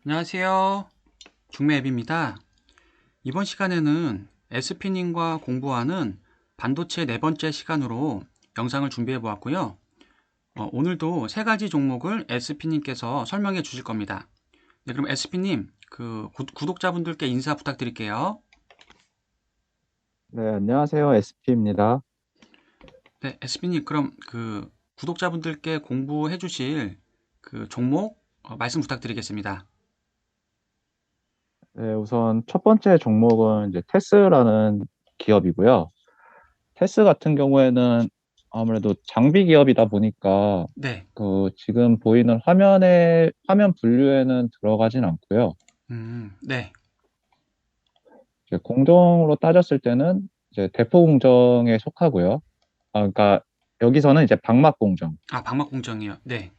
안녕하세요. 중매앱입니다. 이번 시간에는 SP님과 공부하는 반도체 네 번째 시간으로 영상을 준비해 보았고요. 오늘도 세 가지 종목을 SP님께서 설명해 주실 겁니다. 네, 그럼 SP님, 구독자분들께 인사 부탁드릴게요. 네, 안녕하세요. SP입니다. 네, SP님, 그럼 구독자분들께 공부해 주실 종목 말씀 부탁드리겠습니다. 네, 우선 첫 번째 종목은 이제 테스라는 기업이고요. 테스 같은 경우에는 아무래도 장비 기업이다 보니까 네, 지금 보이는 화면 분류에는 들어가진 않고요. 네, 이제 공정으로 따졌을 때는 이제 대포 공정에 속하고요. 그러니까 여기서는 이제 방막 공정. 아, 방막공정이요. 네,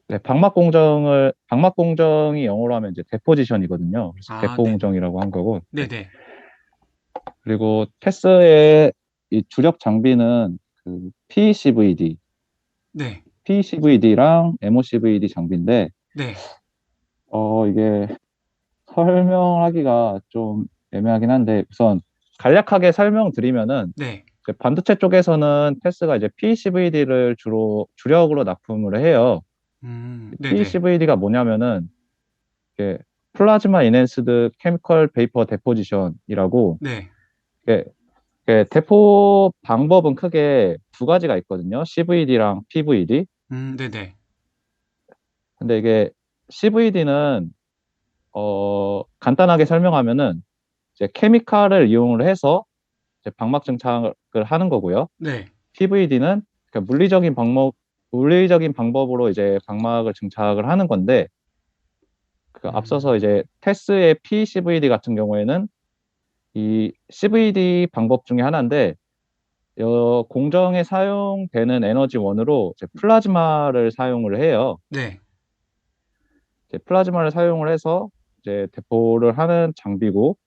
네, 방막 공정이 영어로 하면 이제 데포지션이거든요. 그래서 아, 대포 네, 공정이라고 한 거고. 네, 네, 그리고 테스의 이 주력 장비는 그 PCVD, 네, PCVD랑 MOCVD 장비인데, 네. 이게 설명하기가 좀 애매하긴 한데, 우선 간략하게 설명드리면은, 네. 이제 반도체 쪽에서는 테스가 이제 PCVD를 주력으로 납품을 해요. 네네. PCVD가 뭐냐면은, 이게 플라즈마 이넨스드 케미컬 베이퍼 데포지션이라고, 네. 대포 방법은 크게 두 가지가 있거든요. CVD랑 PVD. 네네. 근데 이게 CVD는 간단하게 설명하면은 이제 케미칼을 이용을 해서 이제 방막 증착을 하는 거고요. 네. PVD는 물리적인 방법으로 이제 방막을 증착을 하는 건데 그 앞서서 음, 이제 테스의 PCVD 같은 경우에는 이 CVD 방법 중에 하나인데 공정에 사용되는 에너지원으로 이제 플라즈마를 사용을 해요. 네. 이제 플라즈마를 사용을 해서 이제 대포를 하는 장비고,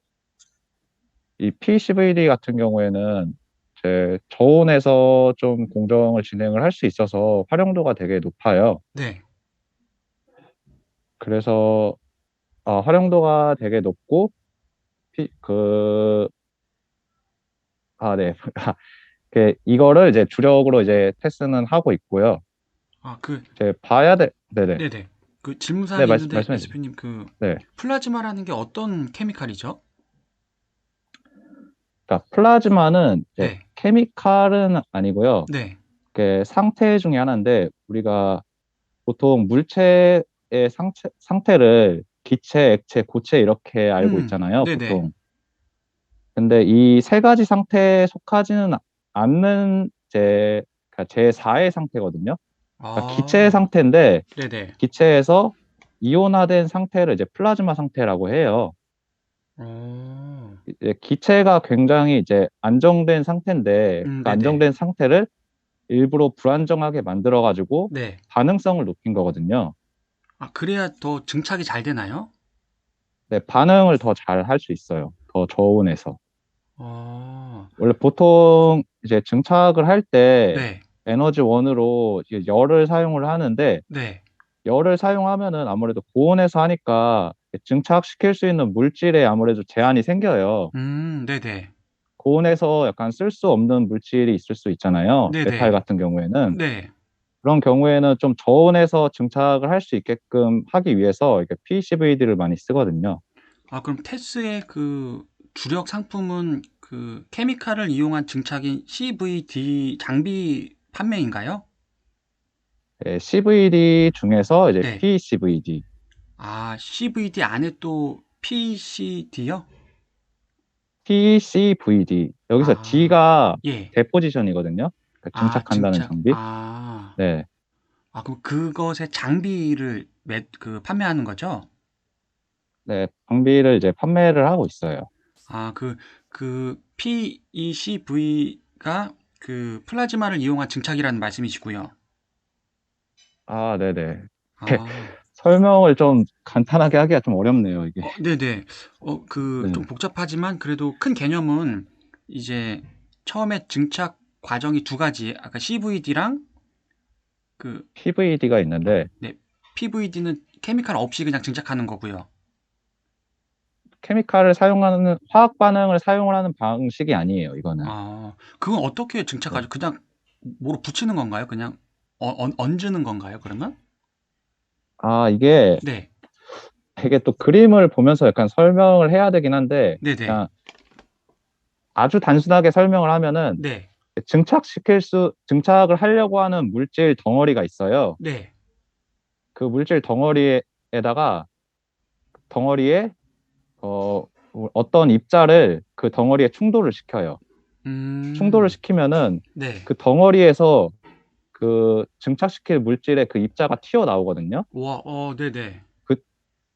이 PCVD 같은 경우에는 이제 저온에서 좀 공정을 진행을 할 수 있어서 활용도가 되게 높아요. 네. 그래서 활용도가 되게 높고, 피, 그, 네. 이거를 이제 주력으로 이제 테스트는 하고 있고요. 아, 이제 봐야 돼. 네네. 네네. 네, 질문사항이 있는데, 말씀해 주세요. 에스피님, 네. 플라즈마라는 게 어떤 케미칼이죠? 그러니까 플라즈마는 이제 네. 케미칼은 아니고요. 네. 상태 중에 하나인데 우리가 보통 물체의 상태를 기체, 액체, 고체 이렇게 알고 있잖아요, 네네. 보통. 근데 이 세 가지 상태에 속하지는 않는 그러니까 제4의 상태거든요. 그러니까 기체의 아, 상태인데 네네. 기체에서 이온화된 상태를 이제 플라즈마 상태라고 해요. 어, 이제 기체가 굉장히 이제 안정된 상태인데 그 네네. 안정된 상태를 일부러 불안정하게 만들어가지고 네. 반응성을 높인 거거든요. 아, 그래야 더 증착이 잘 되나요? 네, 반응을 더 잘 할 수 있어요. 더 저온에서. 어, 원래 보통 이제 증착을 할 때 네. 에너지원으로 이제 열을 사용을 하는데 네. 열을 사용하면은 아무래도 고온에서 하니까 증착시킬 수 있는 물질에 아무래도 제한이 생겨요. 네네. 고온에서 약간 쓸 수 없는 물질이 있을 수 있잖아요. 메탈 네네. 같은 경우에는. 네. 그런 경우에는 좀 저온에서 증착을 할 수 있게끔 하기 위해서 이렇게 PCVD를 많이 쓰거든요. 아, 그럼 테스의 주력 상품은 케미칼을 이용한 증착인 CVD 장비 판매인가요? CVD 중에서 이제 네. PCVD, 아, CVD 안에 또 PCD요? PCVD. 여기서 아, D가 예. 데포지션이거든요. 그러니까 아, 증착한다는 증착. 장비. 네, 그럼 그것의 장비를 판매하는 거죠? 네, 장비를 이제 판매를 하고 있어요. 아, PECV가 플라즈마를 이용한 증착이라는 말씀이시고요. 네네. 아, 설명을 좀 간단하게 하기가 좀 어렵네요, 이게. 네네. 좀 네. 복잡하지만 그래도 큰 개념은 이제 처음에 증착 과정이 두 가지, 아까 CVD랑 그, PVD가 있는데, 네, PVD는 케미칼 없이 그냥 증착하는 거고요. 케미칼을 사용하는 화학 반응을 사용을 하는 방식이 아니에요. 이거는. 그건 어떻게 네. 증착하죠? 그냥 뭐로 붙이는 건가요? 그냥 얹는 건가요, 그러면? 이게 네. 되게 또 그림을 보면서 약간 설명을 해야 되긴 한데 네네. 그냥 아주 단순하게 설명을 하면은 네. 증착을 하려고 하는 물질 덩어리가 있어요. 네. 그 물질 덩어리에다가 덩어리에 어, 어떤 입자를 그 덩어리에 충돌을 시켜요. 충돌을 음. 시키면은 네. 그 덩어리에서 그 증착시킬 물질의 그 입자가 튀어나오거든요. 와, 네네. 그,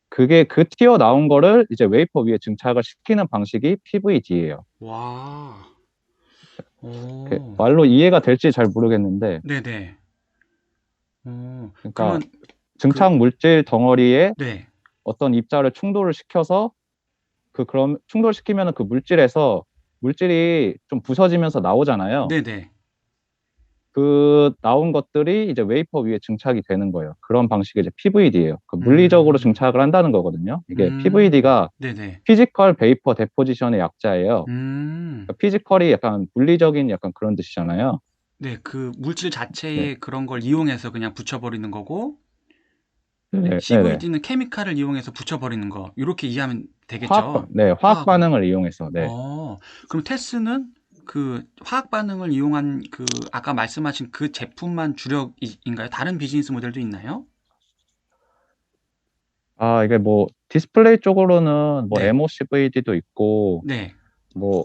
그게 그 튀어나온 거를 이제 웨이퍼 위에 증착을 시키는 방식이 PVD예요. 와. 오. 말로 이해가 될지 잘 모르겠는데, 네네. 그러니까 그러면 그, 증착 물질 덩어리에 네. 어떤 입자를 충돌을 시켜서 그럼 충돌시키면 그 물질에서 물질이 좀 부서지면서 나오잖아요. 네네. 그 나온 것들이 이제 웨이퍼 위에 증착이 되는 거예요. 그런 방식이 이제 PVD예요. 그 물리적으로 음. 증착을 한다는 거거든요. 이게 음. PVD가 네네. 피지컬 베이퍼 데포지션의 약자예요. 음. 그러니까 피지컬이 약간 물리적인 약간 그런 뜻이잖아요. 네, 그 물질 네. 자체에 그런 걸 이용해서 그냥 붙여버리는 거고, 네, 네, 네네. CVD는 케미칼을 이용해서 붙여버리는 거. 이렇게 이해하면 되겠죠? 화학 반응을 이용해서, 네. 어, 그럼 테스는 그 화학 반응을 이용한 그 아까 말씀하신 그 제품만 주력인가요? 다른 비즈니스 모델도 있나요? 이게 뭐, 디스플레이 쪽으로는 뭐, 네, MOCVD도 있고, 네, 뭐,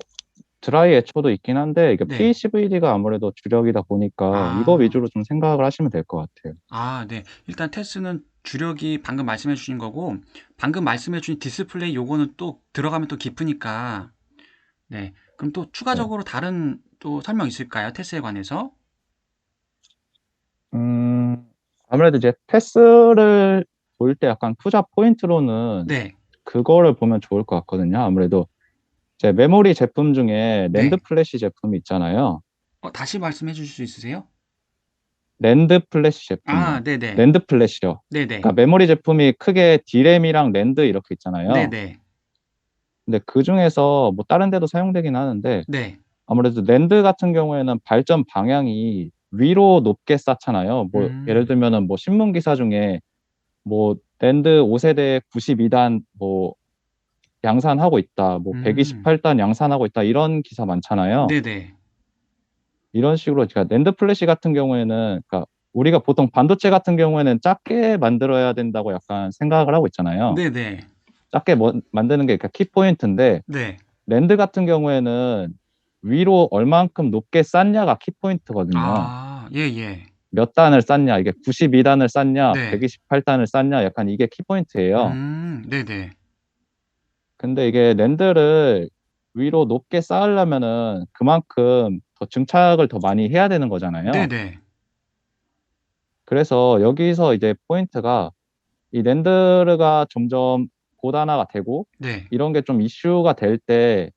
드라이 에초도 있긴 한데, 이게 네. PCVD가 아무래도 주력이다 보니까, 이거 아, 위주로 좀 생각을 하시면 될 것 같아요. 네. 일단 테스는 주력이 방금 말씀해 주신 거고, 방금 말씀해 주신 디스플레이 요거는 또 들어가면 또 깊으니까, 네. 그럼 또 네. 추가적으로 다른 또 설명 있을까요? 테스에 관해서? 음, 아무래도 이제 패스를 볼 때 약간 투자 포인트로는 네, 그거를 보면 좋을 것 같거든요. 아무래도 이제 메모리 제품 중에 랜드 네. 플래시 제품이 있잖아요. 다시 말씀해 주실 수 있으세요? 랜드 플래시 제품이요. 네네. 랜드 플래시요. 네네. 그러니까 메모리 제품이 크게 D램이랑 랜드 이렇게 있잖아요. 네네. 근데 그 중에서 뭐 다른 데도 사용되긴 하는데 네. 아무래도 랜드 같은 경우에는 발전 방향이 위로 높게 쌓잖아요. 뭐 예를 음, 들면은 뭐 신문 기사 중에 뭐 랜드 5세대 92단 뭐 양산하고 있다. 뭐 음, 128단 양산하고 있다. 이런 기사 많잖아요. 네네. 이런 식으로 그러니까 랜드 플래시 같은 경우에는 그러니까 우리가 보통 반도체 같은 경우에는 작게 만들어야 된다고 약간 생각을 하고 있잖아요. 네네. 작게 만드는 게 그러니까 키포인트인데 네. 랜드 같은 경우에는 위로 얼만큼 높게 쌓냐가 키포인트거든요. 예, 예. 몇 단을 쌓냐, 이게 92단을 쌓냐, 네. 128단을 쌓냐, 약간 이게 키포인트예요. 네네. 근데 이게 랜드를 위로 높게 쌓으려면은 그만큼 더 증착을 더 많이 해야 되는 거잖아요. 네네. 그래서 여기서 이제 포인트가 이 랜드가 점점 고단화가 되고 네. 이런 게 좀 이슈가 될 때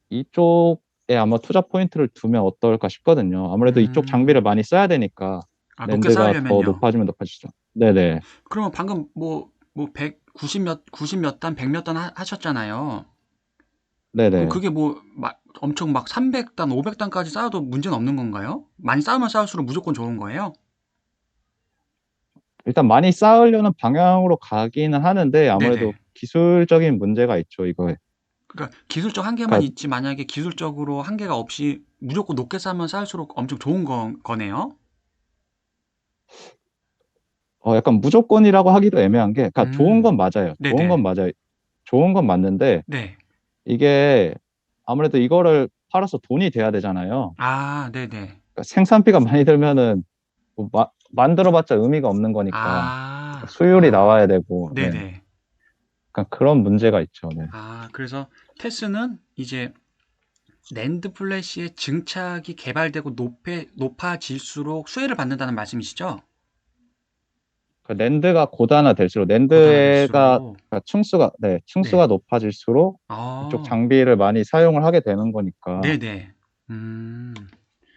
이쪽에 아마 투자 포인트를 두면 어떨까 싶거든요. 아무래도 이쪽 장비를 음, 많이 써야 되니까 높게 랜드가 더 쌓으려면요. 높아지면 높아지죠. 네네. 그러면 방금 뭐 90 몇 단, 100 몇 단 하셨잖아요. 그럼 네네. 그게 뭐 엄청 막 300단, 500단까지 쌓아도 문제는 없는 건가요? 많이 쌓으면 쌓을수록 무조건 좋은 거예요? 일단 많이 쌓으려는 방향으로 가기는 하는데 아무래도 네네. 기술적인 문제가 있죠, 이거에. 그러니까 기술적 한계만 그러니까 있지 만약에 기술적으로 한계가 없이 무조건 높게 쌓으면 쌓을수록 엄청 좋은 거네요? 약간 무조건이라고 하기도 애매한 게, 그러니까 좋은 음, 건 맞아요. 좋은 건 네네. 맞아요. 좋은 건 맞는데 네. 이게 아무래도 이거를 팔아서 돈이 돼야 되잖아요. 네네. 그러니까 생산비가 많이 들면은 뭐 만들어봤자 의미가 없는 거니까 수율이 나와야 되고, 네. 네네. 그러니까 그런 문제가 있죠. 네. 그래서 테스는 이제 낸드 플래시의 증착이 개발되고 높아질수록 수혜를 받는다는 말씀이시죠? 그 랜드가 고단화될수록 랜드가 고단화될수록. 그러니까 층수가 네, 층수가 네. 높아질수록 이쪽 아, 장비를 많이 사용을 하게 되는 거니까 네네. 음,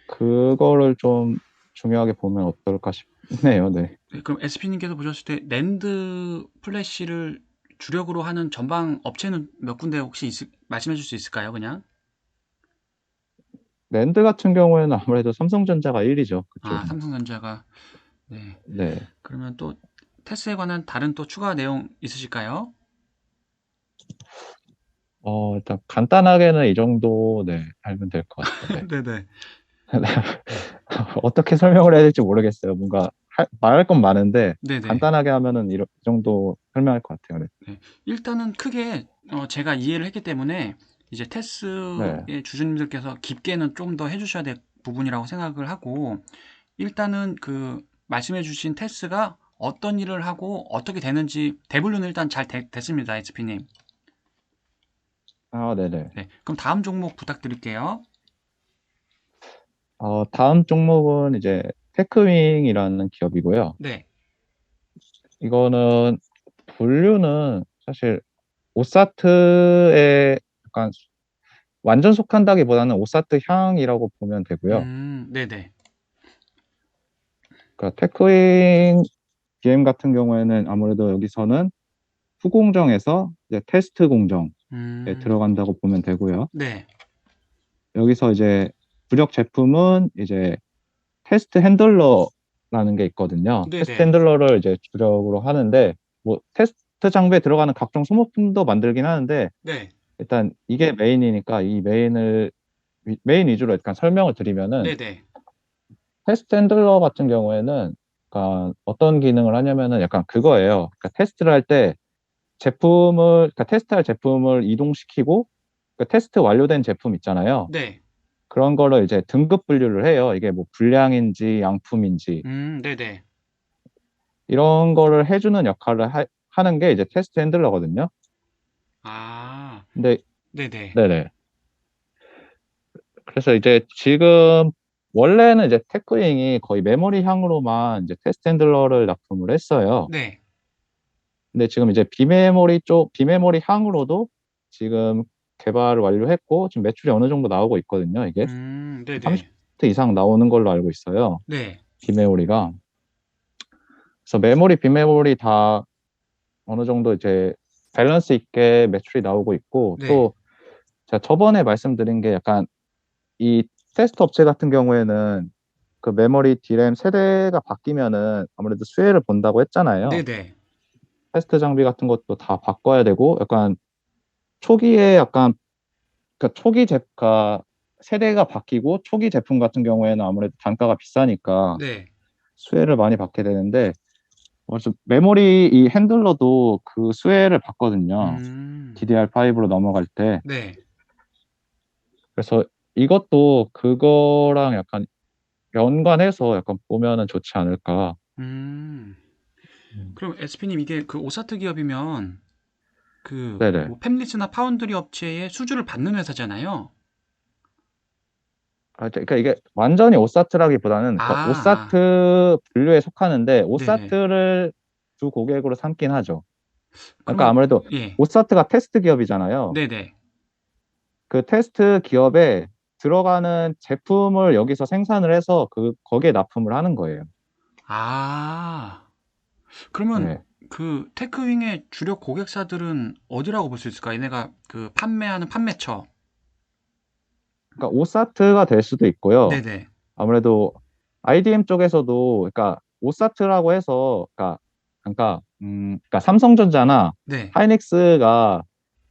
그거를 좀 중요하게 보면 어떨까 싶네요. 네. 네, 그럼 SP님께서 보셨을 때 낸드 플래시를 주력으로 하는 전방 업체는 몇 군데 혹시 말씀해 줄 수 있을까요? 그냥? 랜드 같은 경우에는 아무래도 삼성전자가 1위죠. 아, 그쪽은. 삼성전자가. 네. 네. 그러면 또 테스에 관한 다른 또 추가 내용 있으실까요? 일단 간단하게는 이 정도, 네, 알면 될 것 같아요. 네. 네네. 어떻게 설명을 해야 될지 모르겠어요. 뭔가 말할 건 많은데 네네. 간단하게 하면은 이 정도 설명할 것 같아요. 네. 네. 일단은 크게 제가 이해를 했기 때문에 이제 네. 테스의 주주님들께서 깊게는 좀 더 해주셔야 될 부분이라고 생각을 하고 일단은 그 말씀해 주신 테스가 어떤 일을 하고 어떻게 되는지 대본론은 일단 잘 됐습니다. HP님. 아, 네네. 네. 그럼 다음 종목 부탁드릴게요. 다음 종목은 이제 테크윙이라는 기업이고요. 네. 이거는 분류는 사실 오사트에 약간 완전 속한다기보다는 오사트 향이라고 보면 되고요. 네네. 그러니까 테크윙 BM 같은 경우에는 아무래도 여기서는 후공정에서 이제 테스트 공정에 음, 들어간다고 보면 되고요. 네. 여기서 이제 주력 제품은 이제 테스트 핸들러라는 게 있거든요. 테스트 네네. 핸들러를 이제 주력으로 하는데 뭐 테스트 장비에 들어가는 각종 소모품도 만들긴 하는데 네. 일단 이게 메인이니까 이 메인 위주로 약간 설명을 드리면은 네네. 테스트 핸들러 같은 경우에는 약간 어떤 기능을 하냐면은 약간 그거예요. 그러니까 테스트를 할 때 그러니까 테스트할 제품을 이동시키고 그 테스트 완료된 제품 있잖아요. 네. 그런 거를 이제 등급 분류를 해요. 이게 뭐 불량인지 양품인지 네네. 이런 거를 해주는 역할을 하는 게 이제 테스트 핸들러거든요. 아, 근데 네네. 네네. 그래서 이제 지금 원래는 이제 테크잉이 거의 메모리 향으로만 이제 테스트 핸들러를 납품을 했어요. 네. 근데 지금 이제 비메모리 향으로도 지금 개발을 완료했고 지금 매출이 어느 정도 나오고 있거든요. 이게 네네. 30% 이상 나오는 걸로 알고 있어요. 네. 비메모리가. 그래서 메모리, 비메모리 다 어느 정도 이제 밸런스 있게 매출이 나오고 있고 네. 또 제가 저번에 말씀드린 게 약간 이 테스트 업체 같은 경우에는 그 메모리 D램 세대가 바뀌면은 아무래도 수혜를 본다고 했잖아요. 네네. 테스트 장비 같은 것도 다 바꿔야 되고 약간 초기에 약간 그러니까 그러니까 세대가 바뀌고 초기 제품 같은 경우에는 아무래도 단가가 비싸니까 네. 수혜를 많이 받게 되는데 그래서 메모리 이 핸들러도 그 수혜를 받거든요. 음, DDR5로 넘어갈 때. 네. 그래서 이것도 그거랑 약간 연관해서 약간 보면은 좋지 않을까. 음. 음. 그럼 SP님 이게 그 오사트 기업이면 그 네네. 뭐 팹리스나 파운드리 업체의 수주를 받는 회사잖아요. 그러니까 이게 완전히 오사트라기보다는 아, 그러니까 아. 오사트 분류에 속하는데 네네. 오사트를 주 고객으로 삼긴 하죠. 그러니까 그러면 아무래도 예. 오사트가 테스트 기업이잖아요. 네네. 그 테스트 기업에 들어가는 제품을 여기서 생산을 해서 거기에 납품을 하는 거예요. 아. 그러면 네. 그 테크윙의 주력 고객사들은 어디라고 볼 수 있을까? 얘네가 그 판매하는 판매처. 그러니까 오사트가 될 수도 있고요. 네네. 아무래도 IDM 쪽에서도 그러니까 오사트라고 해서 그러니까 삼성전자나 네. 하이닉스가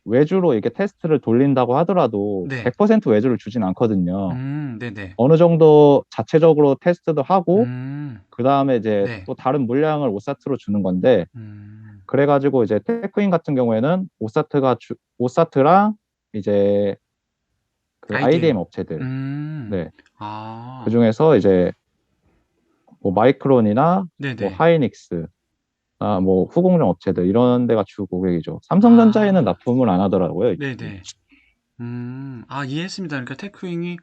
외주로 이렇게 테스트를 돌린다고 하더라도 네. 100% 외주를 주진 않거든요. 네네. 어느 정도 자체적으로 테스트도 하고 음, 그 다음에 이제 네. 또 다른 물량을 오사트로 주는 건데 음, 그래가지고 이제 테크인 같은 경우에는 오사트랑 이제 그 IDM IDM. 업체들 음, 네. 그 아, 중에서 이제 뭐 마이크론이나 뭐 네네. 하이닉스 뭐 후공정 업체들 이런 데가 주 고객이죠. 삼성전자에는 아, 납품을 안 하더라고요. 이쪽이. 네네. 아, 이해했습니다. 그러니까 테크윙이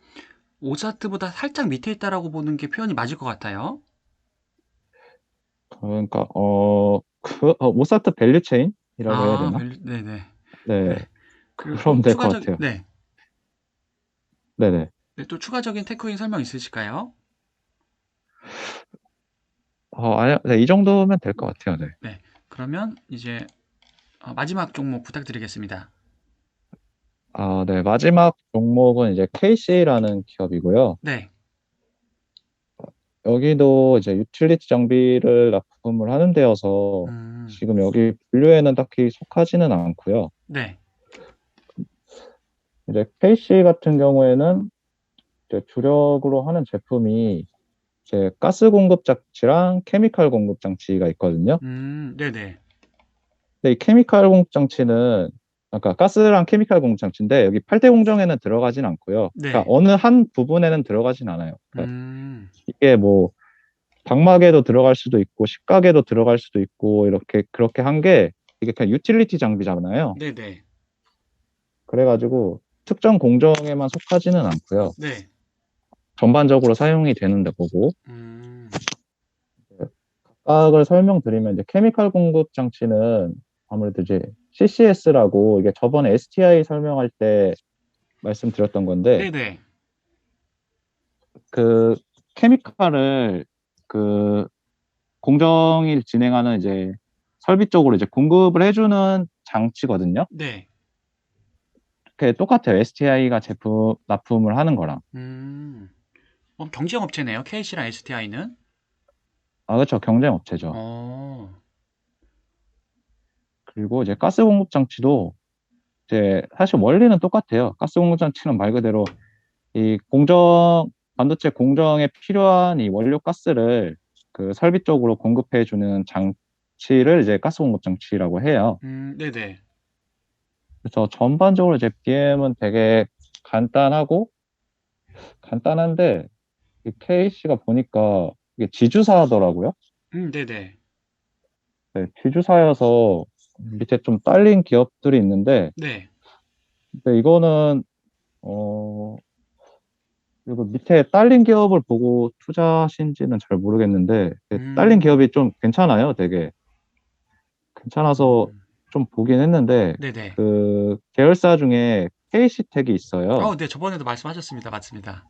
오사트보다 살짝 밑에 있다라고 보는 게 표현이 맞을 것 같아요. 그러니까 오사트 밸류체인이라고 해야 아, 되나? 네네. 네. 네. 그리고 그러면 또 될 것 같아요. 네. 네네. 네, 또 추가적인 테크윙 설명 있으실까요? 아니요. 네, 이 정도면 될 것 같아요. 네. 네. 그러면 이제 마지막 종목 부탁드리겠습니다. 네. 마지막 종목은 이제 KC라는 기업이고요. 네. 여기도 이제 유틸리티 장비를 납품을 하는 데여서 음. 지금 여기 분류에는 딱히 속하지는 않고요. 네. 이제 KC 같은 경우에는 이제 주력으로 하는 제품이 이제 가스 공급 장치랑 케미칼 공급 장치가 있거든요. 네네. 근데 이 케미칼 공급 장치는 아까 가스랑 케미칼 공급 장치인데 여기 8대 공정에는 들어가진 않고요. 그러니까 네. 어느 한 부분에는 들어가진 않아요. 그러니까 음. 이게 뭐 방막에도 들어갈 수도 있고 식각에도 들어갈 수도 있고 이렇게 그렇게 한 게 이게 그냥 유틸리티 장비잖아요. 네네. 그래가지고 특정 공정에만 속하지는 않고요. 네. 전반적으로 사용이 되는데 보고 음. 각각을 설명드리면 이제 케미칼 공급 장치는 아무래도 이제 CCS라고 이게 저번에 STI 설명할 때 말씀드렸던 건데 네네. 그 케미칼을 그 공정이 진행하는 이제 설비 쪽으로 이제 공급을 해주는 장치거든요. 네. 그게 똑같아요. STI가 제품 납품을 하는 거랑. 음. 경쟁 업체네요. KC랑 STI는. 그렇죠. 경쟁 업체죠. 어. 그리고 이제 가스 공급 장치도 이제 사실 원리는 똑같아요. 가스 공급 장치는 말 그대로 이 반도체 공정에 필요한 이 원료 가스를 그 설비 쪽으로 공급해 주는 장치를 이제 가스 공급 장치라고 해요. 네네. 그래서 전반적으로 이제 BM은 되게 간단하고 간단한데 이 KC가 보니까 이게 지주사더라고요. 네네. 네, 지주사여서 밑에 좀 딸린 기업들이 있는데 네. 근데 이거는 어 그리고 밑에 딸린 기업을 보고 투자하신지는 잘 모르겠는데 딸린 음. 기업이 좀 괜찮아요. 되게 괜찮아서 음. 좀 보긴 했는데 네네. 그 계열사 중에 KC텍이 있어요. 네. 저번에도 말씀하셨습니다. 맞습니다.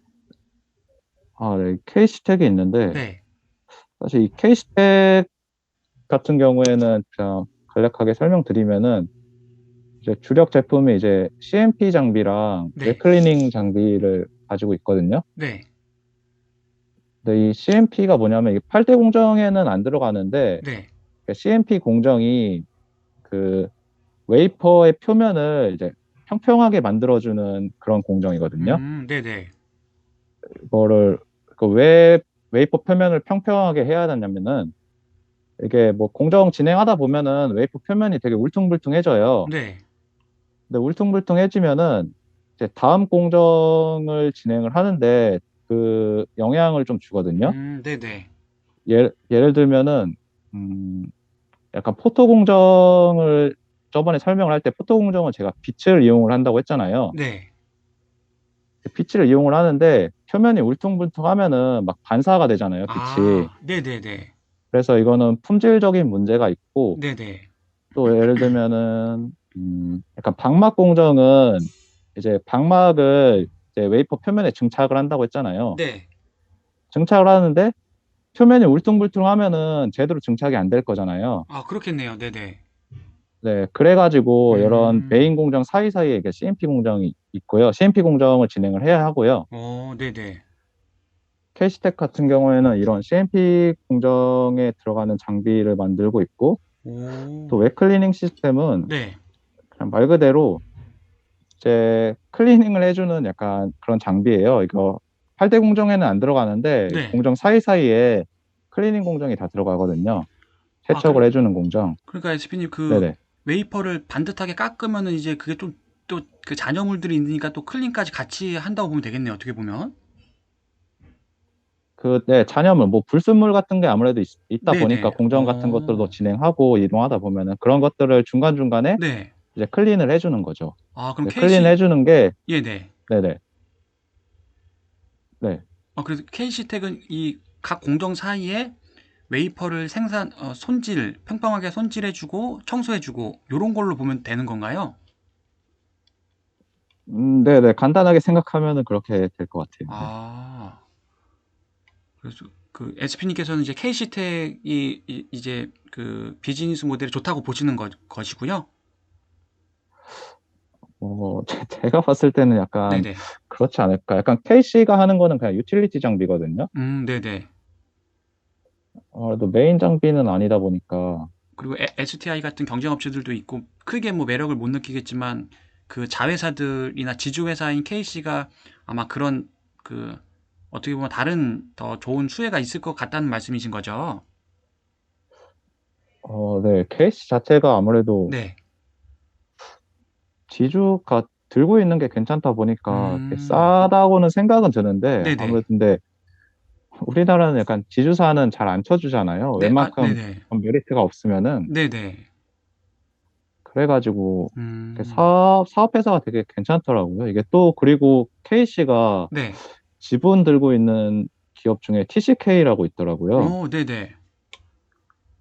네, KC텍이 있는데 네. 사실 이 KC텍 같은 경우에는 그냥 간략하게 설명드리면은 이제 주력 제품이 이제 CMP 장비랑 네. 웹클리닝 장비를 가지고 있거든요. 네. 근데 이 CMP가 뭐냐면 이 8대 공정에는 안 들어가는데 네. CMP 공정이 그 웨이퍼의 표면을 이제 평평하게 만들어주는 그런 공정이거든요. 네네. 이거를 왜 웨이퍼 표면을 평평하게 해야 하냐면은 이게 뭐 공정 진행하다 보면은 웨이퍼 표면이 되게 울퉁불퉁해져요. 네. 근데 울퉁불퉁해지면은 이제 다음 공정을 진행을 하는데 그 영향을 좀 주거든요. 네네. 예를 들면은 음, 약간 포토 공정을 저번에 설명을 할 때 포토 공정은 제가 빛을 이용을 한다고 했잖아요. 네. 빛을 이용을 하는데 표면이 울퉁불퉁하면은 막 반사가 되잖아요, 빛이. 네네네. 그래서 이거는 품질적인 문제가 있고 네네. 또 예를 들면은 약간 방막 공정은 이제 방막을 이제 웨이퍼 표면에 증착을 한다고 했잖아요. 네. 증착을 하는데 표면이 울퉁불퉁하면은 제대로 증착이 안 될 거잖아요. 그렇겠네요. 네네. 네, 그래가지고 이런 음. 메인 공정 사이사이에 이게 CMP 공정이 있고요. CMP 공정을 진행을 해야 하고요. 네네. 캐시텍 같은 경우에는 이런 CMP 공정에 들어가는 장비를 만들고 있고, 또 오. 웹클리닝 시스템은 네. 그냥 말 그대로 이제 클리닝을 해주는 약간 그런 장비예요. 이거 8대 공정에는 안 들어가는데 네. 공정 사이사이에 클리닝 공정이 다 들어가거든요. 아, 세척을 해주는 공정. 그러니까 SP님 네네. 웨이퍼를 반듯하게 깎으면은 이제 그게 또 그 잔여물들이 있으니까 또 클린까지 같이 한다고 보면 되겠네요. 어떻게 보면. 네, 잔여물, 뭐 불순물 같은 게 아무래도 다 보니까 네네. 공정 같은 것들도 진행하고 이동하다 보면은 그런 것들을 중간중간에 네. 이제 클린을 해주는 거죠. 그럼 클린 해주는 게, 예, 네. 네네, 네. 그래서 KC텍은 이 각 공정 사이에 웨이퍼를 평평하게 손질해주고 청소해주고 요런 걸로 보면 되는 건가요? 네네. 간단하게 생각하면은 그렇게 될 것 같아요. 네. 아, 그래서 그 SP님께서는 이제 KC텍이 이제 그 비즈니스 모델이 좋다고 보시는 것이고요. 제가 봤을 때는 약간 네네. 그렇지 않을까. 약간 KC가 하는 거는 그냥 유틸리티 장비거든요. 네네. 그래도 메인 장비는 아니다 보니까, 그리고 STI 같은 경쟁 업체들도 있고 크게 뭐 매력을 못 느끼겠지만 그 자회사들이나 지주회사인 KC가 아마 그런 그 어떻게 보면 다른 더 좋은 수혜가 있을 것 같다는 말씀이신 거죠? 네, KC 자체가 아무래도 네. 지주가 들고 있는 게 괜찮다 보니까 이렇게 음. 싸다고는 생각은 드는데, 네네. 아무래도 근데 우리나라는 약간 지주사는 잘 안 쳐주잖아요. 네. 아, 웬만큼 네네. 메리트가 없으면은. 네네. 그래가지고 이렇게 음. 사업회사가 되게 괜찮더라고요. 이게 또 그리고 KC가 네. 지분 들고 있는 기업 중에 TCK라고 있더라고요. 네네.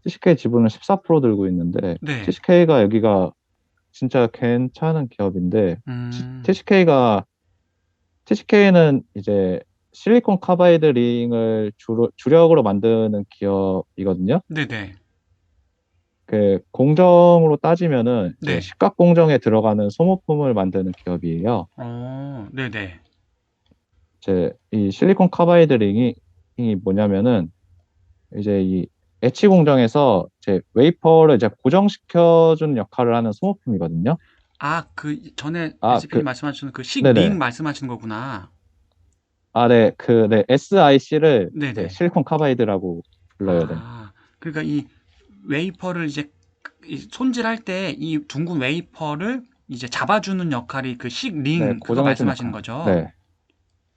TCK 지분을 14% 들고 있는데 네. TCK가 여기가 진짜 괜찮은 기업인데 음. TCK는 이제 실리콘 카바이드 링을 주력으로 만드는 기업이거든요. 네네. 그 공정으로 따지면은 이제 네. 식각 공정에 들어가는 소모품을 만드는 기업이에요. 네네. 이제 이 실리콘 카바이드 링이 뭐냐면은 이제 이 엣지 공정에서 이제 웨이퍼를 이제 고정시켜주는 역할을 하는 소모품이거든요. 아, 그 전에 아, SP님 말씀하신 그 네네. 식링 말씀하시는 거구나. 네, 네, SIC를 네, 네네. 실리콘 카바이드라고 불러요, 네. 아, 그러니까 이 웨이퍼를 이제 손질할 때 이 둥근 웨이퍼를 이제 잡아주는 역할이 그 네, 식링 그거 고정해주는 말씀하시는 역할. 거죠? 네,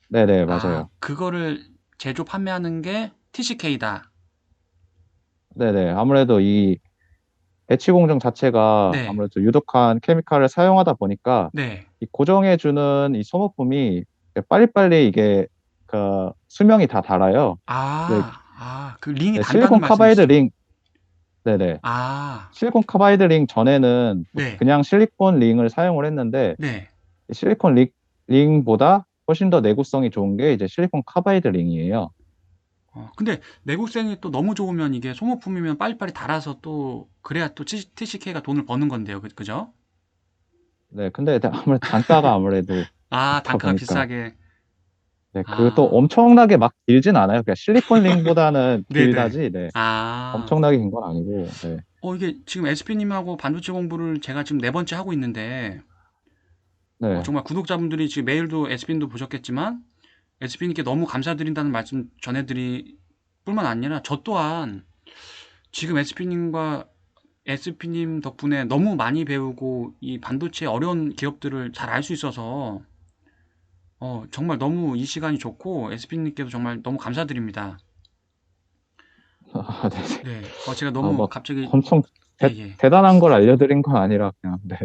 네네, 아, 맞아요. 그거를 제조 판매하는 게 TCK다. 네네. 아무래도 이 엣지 공정 자체가 네, 아무래도 유독한 케미칼을 사용하다 보니까 네. 이 고정해주는 이 소모품이 빨리빨리 이게 그 수명이 다 닳아요. 네, 그 링이 네, 단다는 실리콘 카바이드 말씀이시죠? 링, 네네. 아, 실리콘 카바이드 링 전에는 네, 그냥 실리콘 링을 사용을 했는데 네. 실리콘 링보다 훨씬 더 내구성이 좋은 게 이제 실리콘 카바이드 링이에요. 근데 내구성이 또 너무 좋으면 이게 소모품이면 빨리빨리 닳아서 또 그래야 또 TCK가 돈을 버는 건데요. 그죠? 네, 근데 아무래도 단가가 아무래도 아, 있다 단가가 보니까 비싸게. 네, 그또 아, 엄청나게 막 길진 않아요. 그냥 실리콘 링보다는 네네. 길다지, 네, 아, 엄청나게 긴 건 아니고, 네, 이게 지금 SP님하고 반도체 공부를 제가 지금 네 번째 하고 있는데, 네. 정말 구독자분들이 지금 메일도 SP님도 보셨겠지만, SP님께 너무 감사드린다는 말씀 전해드릴 뿐만 아니라, 저 또한 지금 SP님 덕분에 너무 많이 배우고, 이 반도체 어려운 기업들을 잘 알 수 있어서, 정말 너무 이 시간이 좋고, SP님께도 정말 너무 감사드립니다. 네. 네, 제가 너무 막 갑자기, 엄청 예, 예. 대단한 걸 알려드린 건 아니라 그냥, 네.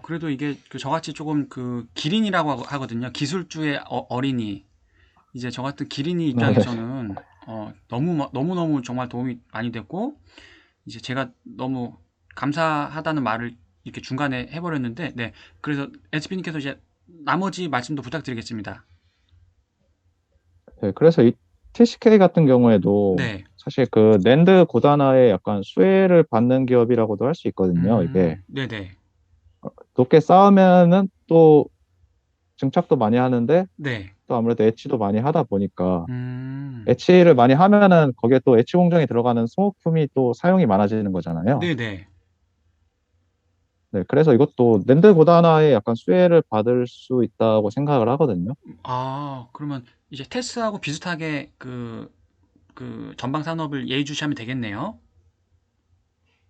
그래도 이게 그 저같이 조금 그 기린이라고 하거든요. 기술주의 어린이. 이제 저 같은 기린이 네. 입장에서는 너무너무 정말 도움이 많이 됐고, 이제 제가 너무 감사하다는 말을 이렇게 중간에 해버렸는데, 네. 그래서 SP님께서 이제 나머지 말씀도 부탁드리겠습니다. 네, 그래서 이 TCK 같은 경우에도 네. 사실 그 낸드 고단화에 약간 수혜를 받는 기업이라고도 할 수 있거든요. 이게 네네. 높게 쌓으면은 또 증착도 많이 하는데 네. 또 아무래도 엣지도 많이 하다 보니까 음, 엣지를 많이 하면은 거기에 또 엣지 공정에 들어가는 소모품이 또 사용이 많아지는 거잖아요. 네네. 네, 그래서 이것도 낸드 고단화에 약간 수혜를 받을 수 있다고 생각을 하거든요. 그러면 이제 테스하고 비슷하게 그 전방 산업을 예의주시하면 되겠네요.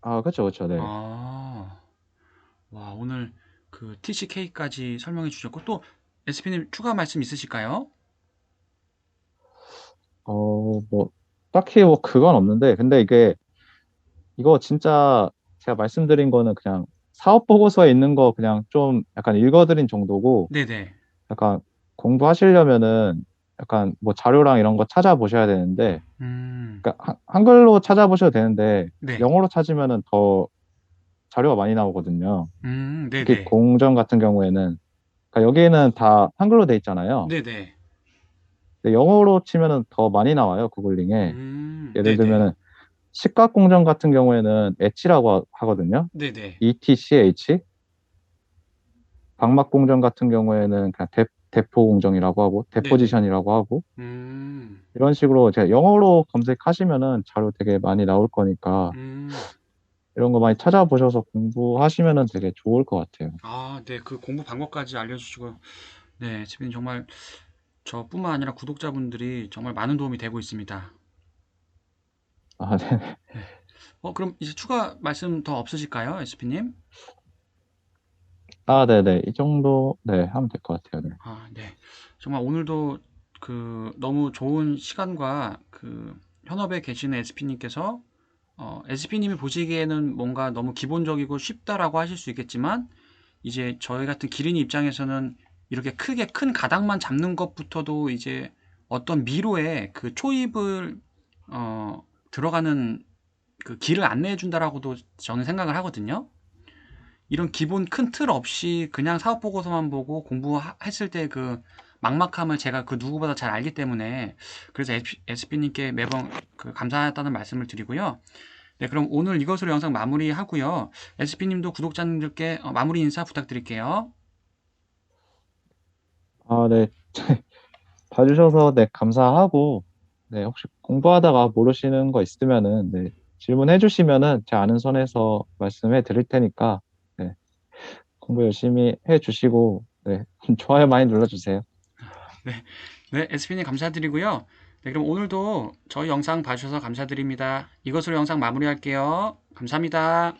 그렇죠, 그렇죠, 네. 아, 와, 오늘 그 TCK까지 설명해 주셨고, 또 SP님 추가 말씀 있으실까요? 뭐 딱히 뭐 그건 없는데, 근데 이거 진짜 제가 말씀드린 거는 그냥 사업 보고서에 있는 거 그냥 좀 약간 읽어드린 정도고, 네네. 약간 공부하시려면은 약간 뭐 자료랑 이런 거 찾아보셔야 되는데, 음, 그러니까 한글로 찾아보셔도 되는데 네. 영어로 찾으면은 더 자료가 많이 나오거든요. 특히 네네. 공정 같은 경우에는 그러니까 여기에는 다 한글로 돼 있잖아요. 네네. 근데 영어로 치면은 더 많이 나와요, 구글링에. 예를 네네. 들면은 식각 공정 같은 경우에는 엣지라고 하거든요. 네네. ETCH. 방막 공정 같은 경우에는 그냥 대포 공정이라고 하고 네네. 대포지션이라고 하고 음, 이런 식으로 제가 영어로 검색하시면은 자료 되게 많이 나올 거니까 음. 이런 거 많이 찾아보셔서 공부하시면은 되게 좋을 것 같아요. 아, 네. 그 공부 방법까지 알려주시고, 네. 에스피님 정말 저뿐만 아니라 구독자분들이 정말 많은 도움이 되고 있습니다. 아, 네. 네. 그럼 이제 추가 말씀 더 없으실까요, 에스피님? 아, 네네. 이 정도, 네, 하면 될 것 같아요. 네. 아, 네. 정말 오늘도 그 너무 좋은 시간과 그 현업에 계시는 SP님께서 SP님이 보시기에는 뭔가 너무 기본적이고 쉽다라고 하실 수 있겠지만 이제 저희 같은 기린이 입장에서는 이렇게 크게 큰 가닥만 잡는 것부터도 이제 어떤 미로에 그 초입을 들어가는 그 길을 안내해 준다라고도 저는 생각을 하거든요. 이런 기본 큰 틀 없이 그냥 사업 보고서만 보고 공부했을 때 그 막막함을 제가 그 누구보다 잘 알기 때문에 그래서 SP님께 매번 그 감사하다는 말씀을 드리고요. 네, 그럼 오늘 이것으로 영상 마무리하고요. SP님도 구독자님들께 마무리 인사 부탁드릴게요. 아, 네. 봐주셔서, 네, 감사하고, 네, 혹시 공부하다가 모르시는 거 있으면은, 네, 질문해 주시면은 제 아는 선에서 말씀해 드릴 테니까, 네, 공부 열심히 해 주시고, 네, 좋아요 많이 눌러주세요. 네, 네, SP님 감사드리고요. 네, 그럼 오늘도 저희 영상 봐주셔서 감사드립니다. 이것으로 영상 마무리할게요. 감사합니다.